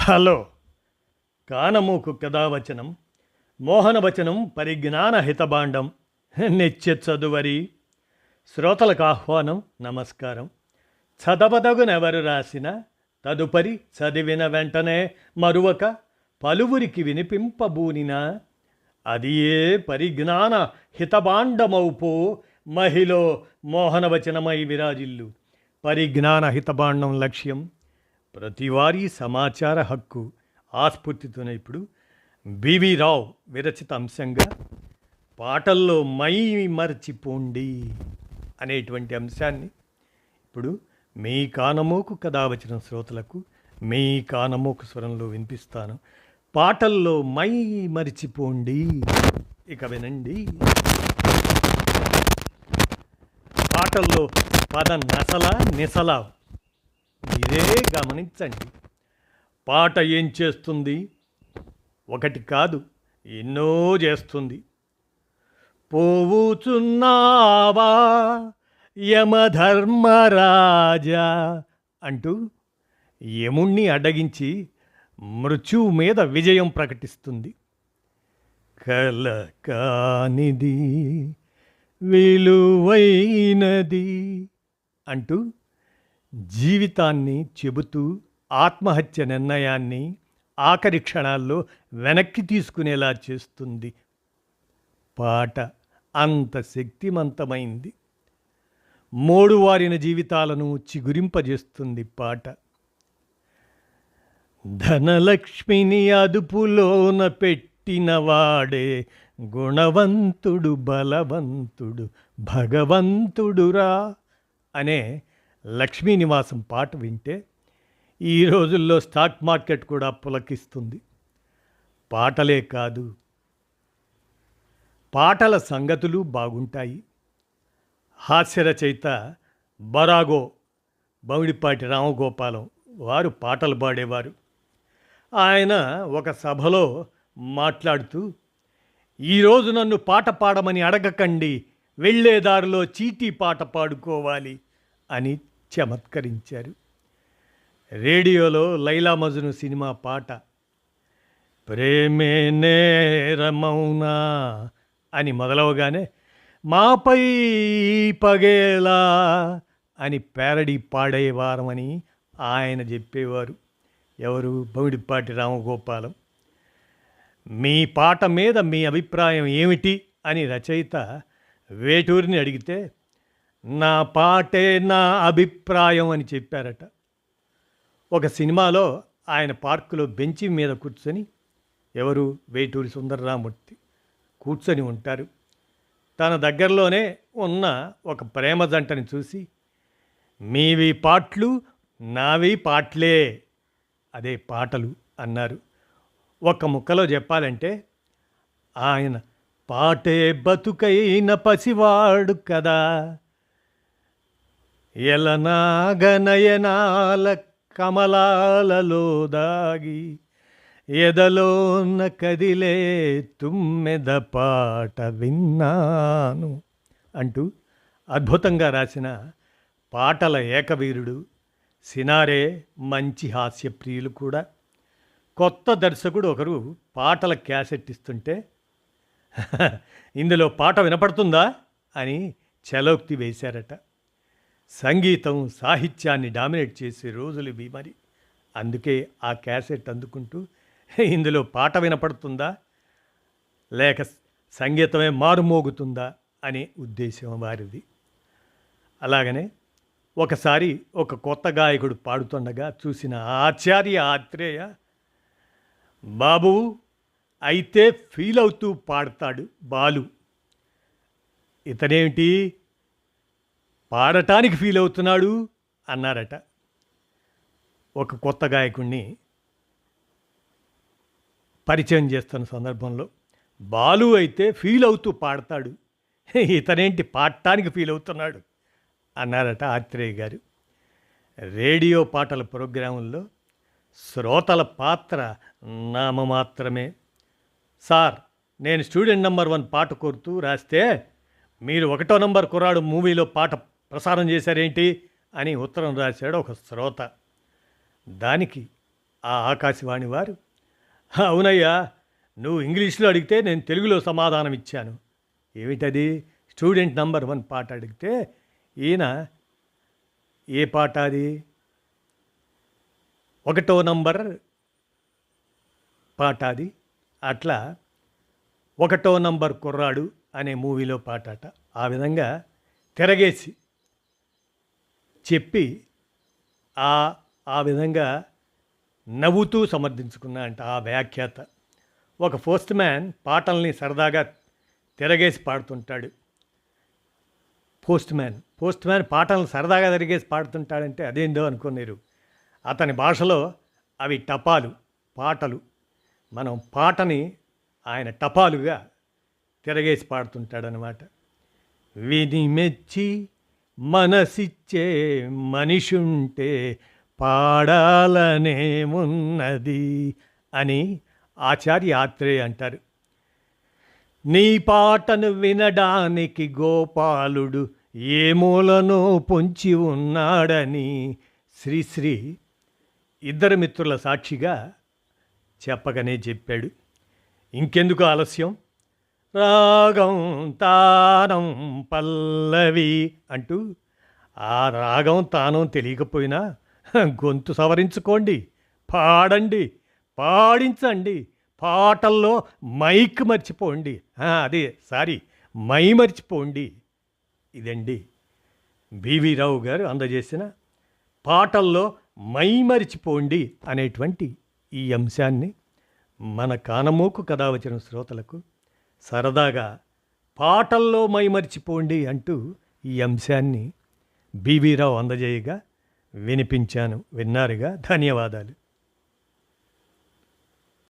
Hello. కానమూకు కథావచనం మోహనవచనం పరిజ్ఞాన హితబాండం నిత్య చదువరి శ్రోతలకు ఆహ్వానం. నమస్కారం. చదవదగునెవరు రాసిన తదుపరి చదివిన వెంటనే మరువక పలువురికి వినిపింపబూనిన అది ఏ పరిజ్ఞాన హితబాండమౌపో మహిళ మోహనవచనమై విరాజిల్లు. పరిజ్ఞాన హితబాండం లక్ష్యం ప్రతివారీ సమాచార హక్కు. ఆస్ఫూర్తితోనే ఇప్పుడు బివి రావు విరచిత అంశంగా పాటల్లో మై మరచిపోండి అనేటువంటి అంశాన్ని ఇప్పుడు మీ కానమోకు కథావచన శ్రోతలకు మీ కానమోకు స్వరంలో వినిపిస్తాను. పాటల్లో మై మరిచిపోండి. ఇక వినండి. పాటల్లో పద నసలా నిసలా మీరే గమనించండి. పాట ఏం చేస్తుంది? ఒకటి కాదు, ఎన్నో చేస్తుంది. పోవుచున్నావా యమధర్మరాజా అంటూ యముణ్ణి అడ్డగించి మృత్యువు మీద విజయం ప్రకటిస్తుంది. కల కానిది విలువైనది అంటూ జీవితాన్ని చెబుతూ ఆత్మహత్య నిర్ణయాన్ని ఆఖరి క్షణాల్లో వెనక్కి తీసుకునేలా చేస్తుంది. పాట అంత శక్తిమంతమైంది. మోడువారిన జీవితాలను చిగురింపజేస్తుంది పాట. ధనలక్ష్మిని అదుపులోన పెట్టినవాడే గుణవంతుడు, బలవంతుడు, భగవంతుడురా అనే లక్ష్మీ నివాసం పాట వింటే ఈ రోజుల్లో స్టాక్ మార్కెట్ కూడా పులకిస్తుంది. పాటలే కాదు, పాటల సంగతులు బాగుంటాయి. హాస్యరచయిత బరాగో బౌడిపాటి రామగోపాలం వారు పాటలు పాడేవారు. ఆయన ఒక సభలో మాట్లాడుతూ, ఈరోజు నన్ను పాట పాడమని అడగకండి, వెళ్ళేదారిలో చీటీ పాట పాడుకోవాలి అని చమత్కరించారు. రేడియోలో లైలా మజ్ను సినిమా పాట ప్రేమే నేరమౌనా అని మొదలవగానే మాపై పగేలా అని ప్యారడీ పాడేవారమని ఆయన చెప్పేవారు. ఎవరు? బౌడిపాటి రామగోపాలం. మీ పాట మీద మీ అభిప్రాయం ఏమిటి అని రచయిత వేటూరిని అడిగితే నా పాటే నా అభిప్రాయం అని చెప్పారట. ఒక సినిమాలో ఆయన పార్కులో బెంచి మీద కూర్చొని, ఎవరు? వేటూరి సుందరరామూర్తి కూర్చొని ఉంటారు. తన దగ్గరలోనే ఉన్న ఒక ప్రేమ జంటని చూసి, మీవి పాటలు నావి పాటలే, అదే పాటలు అన్నారు. ఒక ముక్కలో చెప్పాలంటే ఆయన పాటే బతుకైన పసివాడు కదా, ఎలనాగనయనాల కమలాలలో దాగి ఎదలోన కదిలే తుమ్మెద పాట విన్నాను అంటూ అద్భుతంగా రాసిన పాటల ఏకవీరుడు. సినారే మంచి హాస్యప్రియులు కూడా. కొత్త దర్శకుడు ఒకరు పాటల క్యాసెట్ ఇస్తుంటే ఇందులో పాట వినపడుతుందా అని చలోక్తి వేశారట. సంగీతం సాహిత్యాన్ని డామినేట్ చేసే రోజులు ఇవి మరి. అందుకే ఆ క్యాసెట్ అందుకుంటూ ఇందులో పాట వినపడుతుందా లేక సంగీతమే మారుమోగుతుందా అనే ఉద్దేశం వారిది. అలాగనే ఒకసారి ఒక కొత్త గాయకుడు పాడుతుండగా చూసిన ఆచార్య ఆత్రేయ, బాబు అయితే ఫీల్ అవుతూ పాడతాడు బాలు, ఇతనేమిటి పాడటానికి ఫీల్ అవుతున్నాడు అన్నారట. ఒక కొత్త గాయకుడిని పరిచయం చేస్తున్న సందర్భంలో, బాలు అయితే ఫీల్ అవుతూ పాడతాడు, ఇతనేంటి పాడటానికి ఫీల్ అవుతున్నాడు అన్నారట ఆత్రేయ గారు. రేడియో పాటల ప్రోగ్రాముల్లో శ్రోతల పాత్ర నామమాత్రమే. సార్, నేను స్టూడెంట్ నెంబర్ 1 పాట కోరుతూ రాస్తే మీరు 1వ నంబర్ కుర్రాడు మూవీలో పాట ప్రసారం చేశారేంటి అని ఉత్తరం రాశాడు ఒక శ్రోత. దానికి ఆ ఆకాశవాణి వారు, అవునయ్యా, నువ్వు ఇంగ్లీష్లో అడిగితే నేను తెలుగులో సమాధానం ఇచ్చాను. ఏమిటది? స్టూడెంట్ నంబర్ 1 పాట అడిగితే ఈయన, ఏ పాట అది? 1వ నంబర్ పాట అది. అట్లా 1వ నంబర్ కుర్రాడు అనే మూవీలో పాటట. ఆ విధంగా తిరగేసి చెప్పి ఆ ఆ విధంగా నవ్వుతూ సమర్థించుకున్నా అంట ఆ వ్యాఖ్యాత. ఒక పోస్ట్ మ్యాన్ పాటల్ని సరదాగా తిరగేసి పాడుతుంటాడు. పోస్ట్ మ్యాన్ పాటలను సరదాగా తిరిగేసి పాడుతుంటాడంటే అదేందో అనుకున్నారు. అతని భాషలో అవి టపాలు, పాటలు. మనం పాటని ఆయన టపాలుగా తిరగేసి పాడుతుంటాడనమాట. విని మెచ్చి మనసిచ్చే మనిషుంటే పాడాలనేమున్నది అని ఆచార్య ఆత్రేయ అంటారు. నీ పాటను వినడానికి గోపాలుడు ఏ మూలనో పొంచి ఉన్నాడని శ్రీశ్రీ ఇద్దరు మిత్రుల సాక్షిగా చెప్పగానే చెప్పాడు. ఇంకెందుకు ఆలస్యం, రాగం తానం పల్లవి అంటూ ఆ రాగం తానం తెలియకపోయినా గొంతు సవరించుకోండి, పాడండి, పాడించండి, పాటల్లో మైక్ మర్చిపోండి, మై మర్చిపోండి. ఇదండి బివి రావు గారు అందజేసిన పాటల్లో మై మర్చిపోండి అనేటువంటి ఈ అంశాన్ని మన కానమోకు కథ వచ్చిన శ్రోతలకు సరదాగా పాటల్లో మై మర్చిపోండి అంటూ ఈ అంశాన్ని బివి రావు అందజేయగా వినిపించాను. విన్నారుగా, ధన్యవాదాలు.